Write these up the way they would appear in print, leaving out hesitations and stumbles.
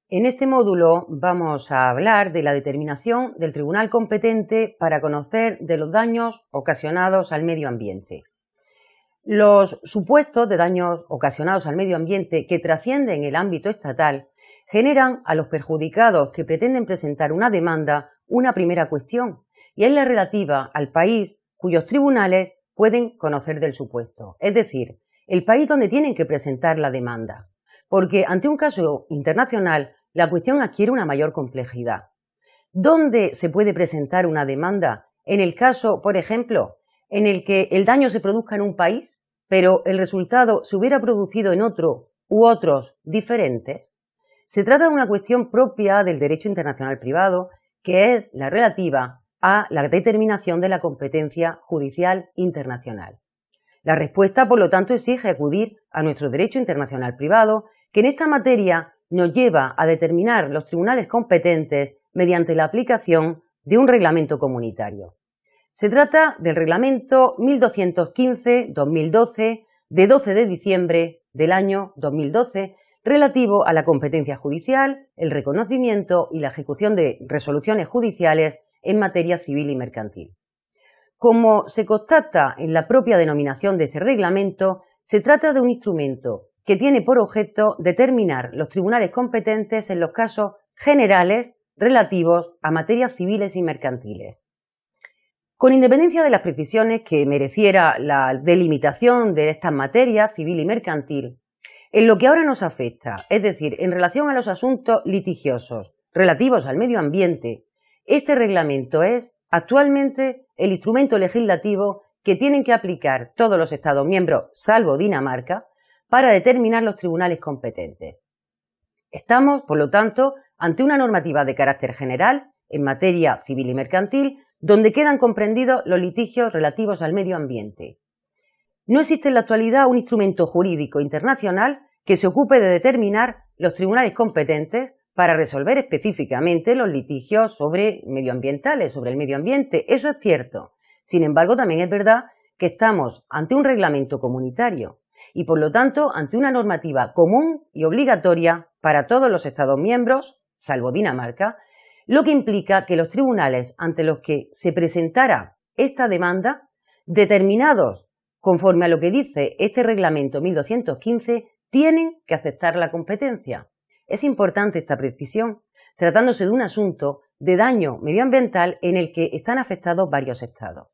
En este módulo vamos a hablar de la determinación del tribunal competente para conocer de los daños ocasionados al medio ambiente. Los supuestos de daños ocasionados al medio ambiente que trascienden el ámbito estatal generan a los perjudicados que pretenden presentar una demanda una primera cuestión, y es la relativa al país cuyos tribunales pueden conocer del supuesto, es decir, el país donde tienen que presentar la demanda, porque ante un caso internacional la cuestión adquiere una mayor complejidad. ¿Dónde se puede presentar una demanda? En el caso, por ejemplo, en el que el daño se produzca en un país, pero el resultado se hubiera producido en otro u otros diferentes. Se trata de una cuestión propia del derecho internacional privado, que es la relativa a la determinación de la competencia judicial internacional. La respuesta, por lo tanto, exige acudir a nuestro derecho internacional privado, que en esta materia nos lleva a determinar los tribunales competentes mediante la aplicación de un reglamento comunitario. Se trata del Reglamento 1215-2012 de 12 de diciembre del año 2012, relativo a la competencia judicial, el reconocimiento y la ejecución de resoluciones judiciales en materia civil y mercantil. Como se constata en la propia denominación de este reglamento, se trata de un instrumento que tiene por objeto determinar los tribunales competentes en los casos generales relativos a materias civiles y mercantiles. Con independencia de las precisiones que mereciera la delimitación de estas materias civil y mercantil, en lo que ahora nos afecta, es decir, en relación a los asuntos litigiosos relativos al medio ambiente, este reglamento es actualmente el instrumento legislativo que tienen que aplicar todos los Estados miembros, salvo Dinamarca, para determinar los tribunales competentes. Estamos, por lo tanto, ante una normativa de carácter general en materia civil y mercantil, donde quedan comprendidos los litigios relativos al medio ambiente. No existe en la actualidad un instrumento jurídico internacional que se ocupe de determinar los tribunales competentes para resolver específicamente los litigios medioambientales, sobre el medio ambiente. Eso es cierto. Sin embargo, también es verdad que estamos ante un reglamento comunitario y, por lo tanto, ante una normativa común y obligatoria para todos los Estados miembros, salvo Dinamarca, lo que implica que los tribunales ante los que se presentara esta demanda, determinados conforme a lo que dice este reglamento 1215, tienen que aceptar la competencia. Es importante esta precisión, tratándose de un asunto de daño medioambiental en el que están afectados varios estados.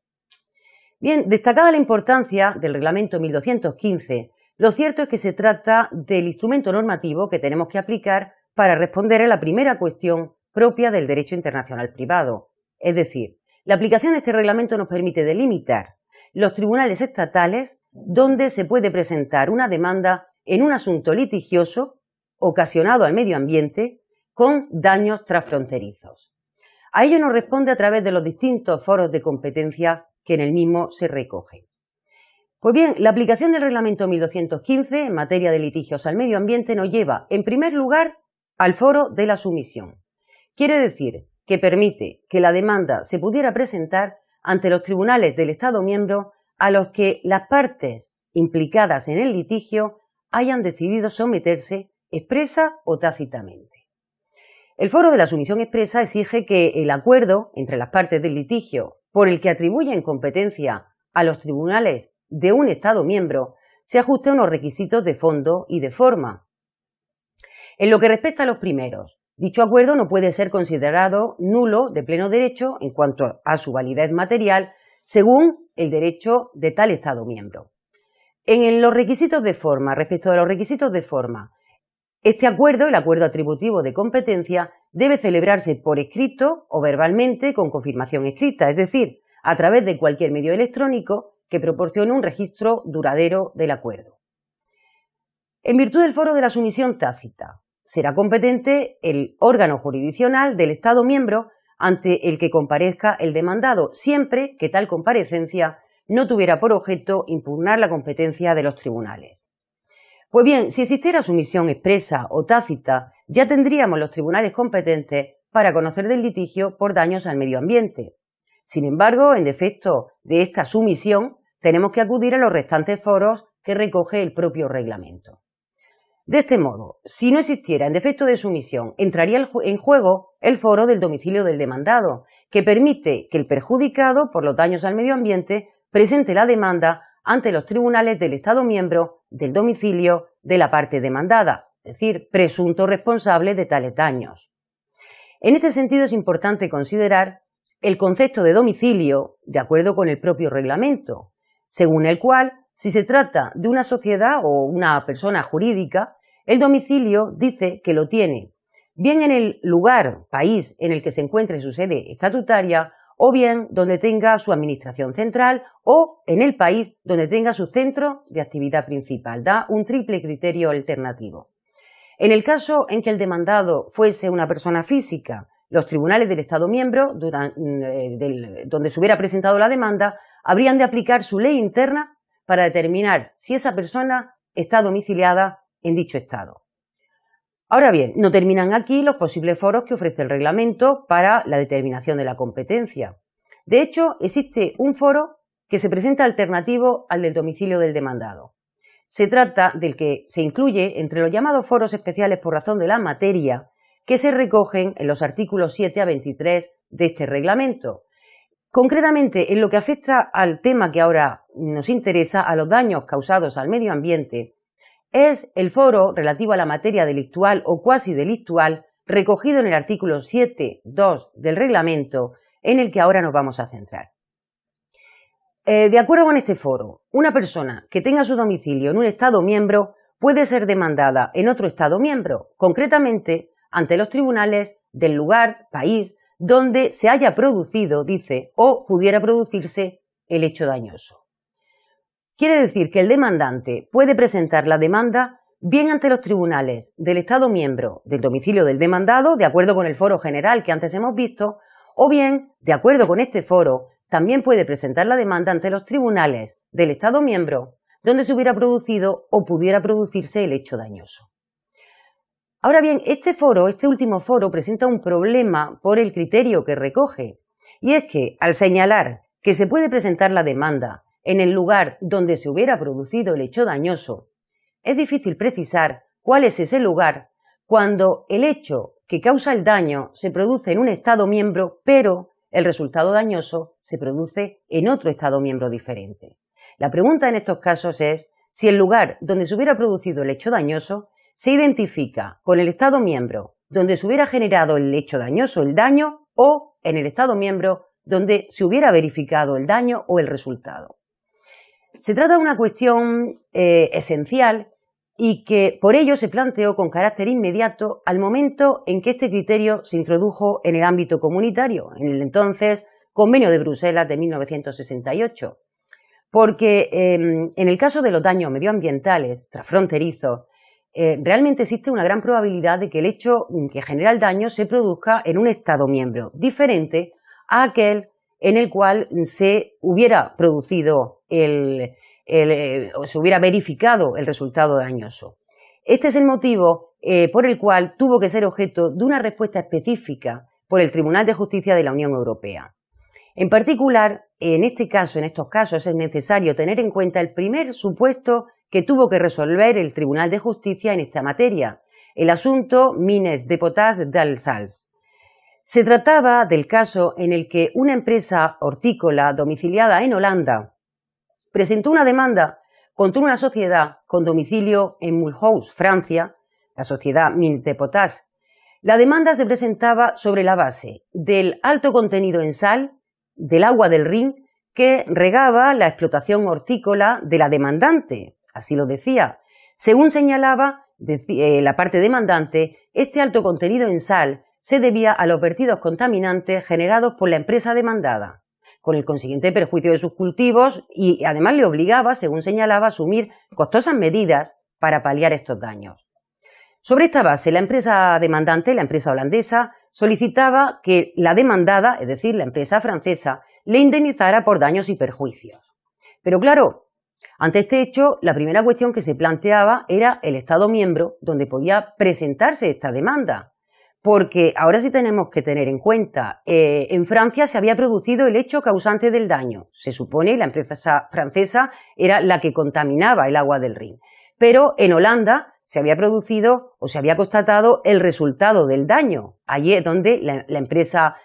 Bien, destacada la importancia del reglamento 1215, lo cierto es que se trata del instrumento normativo que tenemos que aplicar para responder a la primera cuestión propia del derecho internacional privado. Es decir, la aplicación de este reglamento nos permite delimitar los tribunales estatales donde se puede presentar una demanda en un asunto litigioso ocasionado al medio ambiente con daños transfronterizos. A ello nos responde a través de los distintos foros de competencia que en el mismo se recogen. Pues bien, la aplicación del reglamento 1215 en materia de litigios al medio ambiente nos lleva, en primer lugar, al foro de la sumisión. Quiere decir que permite que la demanda se pudiera presentar ante los tribunales del Estado miembro a los que las partes implicadas en el litigio hayan decidido someterse expresa o tácitamente. El foro de la sumisión expresa exige que el acuerdo entre las partes del litigio por el que atribuyen competencia a los tribunales de un Estado miembro se ajuste a unos requisitos de fondo y de forma. En lo que respecta a los primeros, dicho acuerdo no puede ser considerado nulo de pleno derecho en cuanto a su validez material según el derecho de tal Estado miembro. En los requisitos de forma, respecto de los requisitos de forma, este acuerdo, el acuerdo atributivo de competencia, debe celebrarse por escrito o verbalmente con confirmación escrita, es decir, a través de cualquier medio electrónico que proporcione un registro duradero del acuerdo. En virtud del foro de la sumisión tácita, será competente el órgano jurisdiccional del Estado miembro ante el que comparezca el demandado, siempre que tal comparecencia no tuviera por objeto impugnar la competencia de los tribunales. Pues bien, si existiera sumisión expresa o tácita, ya tendríamos los tribunales competentes para conocer del litigio por daños al medio ambiente. Sin embargo, en defecto de esta sumisión, tenemos que acudir a los restantes foros que recoge el propio reglamento. De este modo, si no existiera en defecto de sumisión, entraría en juego el foro del domicilio del demandado, que permite que el perjudicado por los daños al medio ambiente presente la demanda ante los tribunales del Estado miembro del domicilio de la parte demandada, es decir, presunto responsable de tales daños. En este sentido es importante considerar el concepto de domicilio de acuerdo con el propio reglamento, según el cual, si se trata de una sociedad o una persona jurídica, el domicilio dice que lo tiene bien en el lugar, país en el que se encuentre su sede estatutaria o bien donde tenga su administración central o en el país donde tenga su centro de actividad principal. Da un triple criterio alternativo. En el caso en que el demandado fuese una persona física, los tribunales del Estado miembro donde se hubiera presentado la demanda habrían de aplicar su ley interna para determinar si esa persona está domiciliada en dicho Estado. Ahora bien, no terminan aquí los posibles foros que ofrece el reglamento para la determinación de la competencia. De hecho, existe un foro que se presenta alternativo al del domicilio del demandado. Se trata del que se incluye entre los llamados foros especiales por razón de la materia que se recogen en los artículos 7 a 23 de este reglamento. Concretamente, en lo que afecta al tema que ahora nos interesa, a los daños causados al medio ambiente, es el foro relativo a la materia delictual o cuasi delictual recogido en el artículo 7.2 del reglamento, en el que ahora nos vamos a centrar. De acuerdo con este foro, una persona que tenga su domicilio en un Estado miembro puede ser demandada en otro Estado miembro, concretamente ante los tribunales del lugar, país, donde se haya producido, dice, o pudiera producirse el hecho dañoso. Quiere decir que el demandante puede presentar la demanda bien ante los tribunales del Estado miembro del domicilio del demandado, de acuerdo con el foro general que antes hemos visto, o bien, de acuerdo con este foro, también puede presentar la demanda ante los tribunales del Estado miembro donde se hubiera producido o pudiera producirse el hecho dañoso. Ahora bien, este último foro, presenta un problema por el criterio que recoge, y es que al señalar que se puede presentar la demanda en el lugar donde se hubiera producido el hecho dañoso, es difícil precisar cuál es ese lugar cuando el hecho que causa el daño se produce en un Estado miembro, pero el resultado dañoso se produce en otro Estado miembro diferente. La pregunta en estos casos es si el lugar donde se hubiera producido el hecho dañoso se identifica con el Estado miembro donde se hubiera generado el hecho dañoso, el daño, o en el Estado miembro donde se hubiera verificado el daño o el resultado. Se trata de una cuestión esencial y que por ello se planteó con carácter inmediato al momento en que este criterio se introdujo en el ámbito comunitario, en el entonces Convenio de Bruselas de 1968. Porque en el caso de los daños medioambientales transfronterizos, realmente existe una gran probabilidad de que el hecho que genera el daño se produzca en un Estado miembro diferente a aquel en el cual se hubiera producido o se hubiera verificado el resultado dañoso. Este es el motivo por el cual tuvo que ser objeto de una respuesta específica por el Tribunal de Justicia de la Unión Europea. En particular, en estos casos es necesario tener en cuenta el primer supuesto que tuvo que resolver el Tribunal de Justicia en esta materia, el asunto Mines de Potas d'Alsals. Se trataba del caso en el que una empresa hortícola domiciliada en Holanda presentó una demanda contra una sociedad con domicilio en Mulhouse, Francia, la sociedad Mines de Potas. La demanda se presentaba sobre la base del alto contenido en sal del agua del Rin que regaba la explotación hortícola de la demandante, así lo decía. Según señalaba la parte demandante, este alto contenido en sal se debía a los vertidos contaminantes generados por la empresa demandada, con el consiguiente perjuicio de sus cultivos y además le obligaba, según señalaba, a asumir costosas medidas para paliar estos daños. Sobre esta base, la empresa demandante, la empresa holandesa, solicitaba que la demandada, es decir, la empresa francesa, le indemnizara por daños y perjuicios. Pero claro, ante este hecho, la primera cuestión que se planteaba era el Estado miembro donde podía presentarse esta demanda. Porque ahora sí tenemos que tener en cuenta, en Francia se había producido el hecho causante del daño. Se supone la empresa francesa era la que contaminaba el agua del Rin. Pero en Holanda se había producido o se había constatado el resultado del daño. Allí es donde la empresa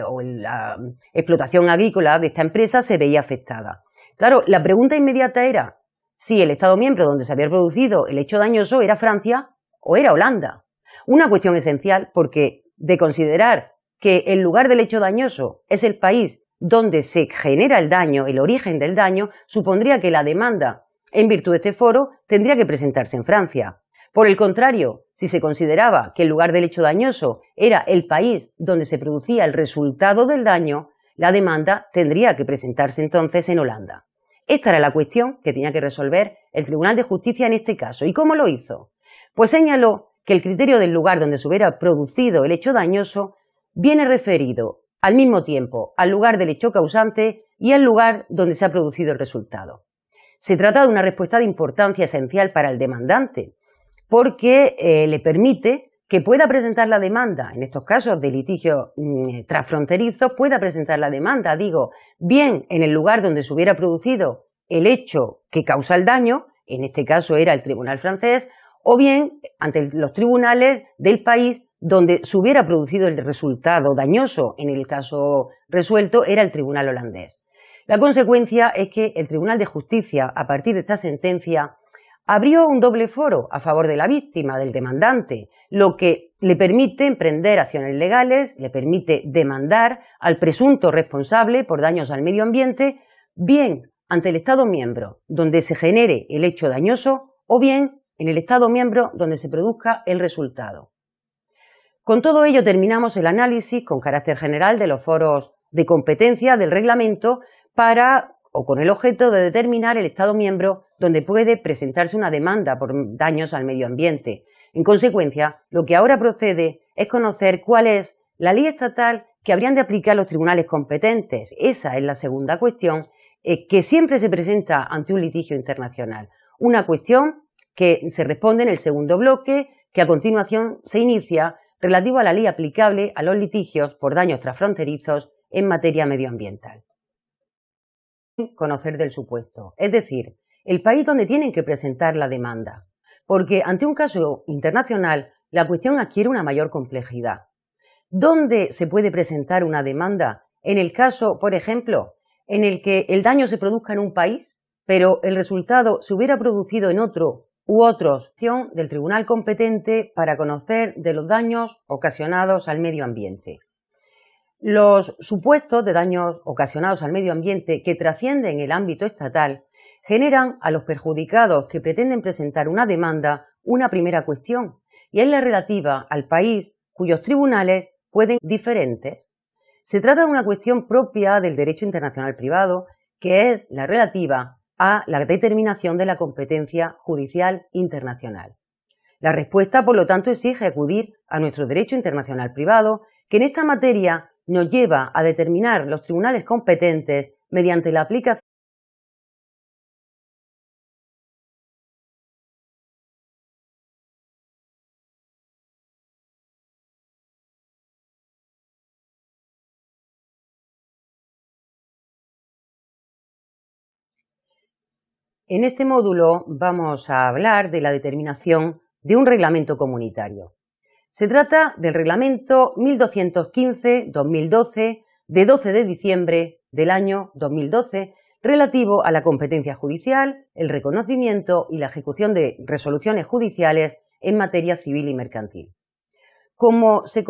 o la explotación agrícola de esta empresa se veía afectada. Claro, la pregunta inmediata era si el Estado miembro donde se había producido el hecho dañoso era Francia o era Holanda. Una cuestión esencial porque de considerar que el lugar del hecho dañoso es el país donde se genera el daño, el origen del daño, supondría que la demanda en virtud de este foro tendría que presentarse en Francia. Por el contrario, si se consideraba que el lugar del hecho dañoso era el país donde se producía el resultado del daño, la demanda tendría que presentarse entonces en Holanda. Esta era la cuestión que tenía que resolver el Tribunal de Justicia en este caso. ¿Y cómo lo hizo? Pues señaló que el criterio del lugar donde se hubiera producido el hecho dañoso viene referido al mismo tiempo al lugar del hecho causante y al lugar donde se ha producido el resultado. Se trata de una respuesta de importancia esencial para el demandante, porque le permite que pueda presentar la demanda, en estos casos de litigios transfronterizos, pueda presentar la demanda, bien en el lugar donde se hubiera producido el hecho que causa el daño, en este caso era el tribunal francés, o bien ante los tribunales del país donde se hubiera producido el resultado dañoso, en el caso resuelto era el tribunal holandés. La consecuencia es que el Tribunal de Justicia, a partir de esta sentencia, abrió un doble foro a favor de la víctima, del demandante, lo que le permite emprender acciones legales, le permite demandar al presunto responsable por daños al medio ambiente, bien ante el Estado miembro donde se genere el hecho dañoso o bien en el Estado miembro donde se produzca el resultado. Con todo ello terminamos el análisis con carácter general de los foros de competencia del reglamento con el objeto de determinar el Estado miembro donde puede presentarse una demanda por daños al medio ambiente. En consecuencia, lo que ahora procede es conocer cuál es la ley estatal que habrían de aplicar los tribunales competentes. Esa es la segunda cuestión que siempre se presenta ante un litigio internacional. Una cuestión que se responde en el segundo bloque, que a continuación se inicia relativo a la ley aplicable a los litigios por daños transfronterizos en materia medioambiental. Conocer del supuesto, es decir, el país donde tienen que presentar la demanda, porque ante un caso internacional la cuestión adquiere una mayor complejidad. ¿Dónde se puede presentar una demanda? En el caso, por ejemplo, en el que el daño se produzca en un país, pero el resultado se hubiera producido en otro u otros, del tribunal competente para conocer de los daños ocasionados al medio ambiente. Los supuestos de daños ocasionados al medio ambiente que trascienden el ámbito estatal generan a los perjudicados que pretenden presentar una demanda una primera cuestión, y es la relativa al país cuyos tribunales pueden ser diferentes. Se trata de una cuestión propia del derecho internacional privado, que es la relativa a la determinación de la competencia judicial internacional. La respuesta, por lo tanto, exige acudir a nuestro derecho internacional privado, que en esta materia nos lleva a determinar los tribunales competentes mediante la aplicación. En este módulo vamos a hablar de la determinación de un reglamento comunitario. Se trata del Reglamento 1215-2012 de 12 de diciembre del año 2012 relativo a la competencia judicial, el reconocimiento y la ejecución de resoluciones judiciales en materia civil y mercantil. Como se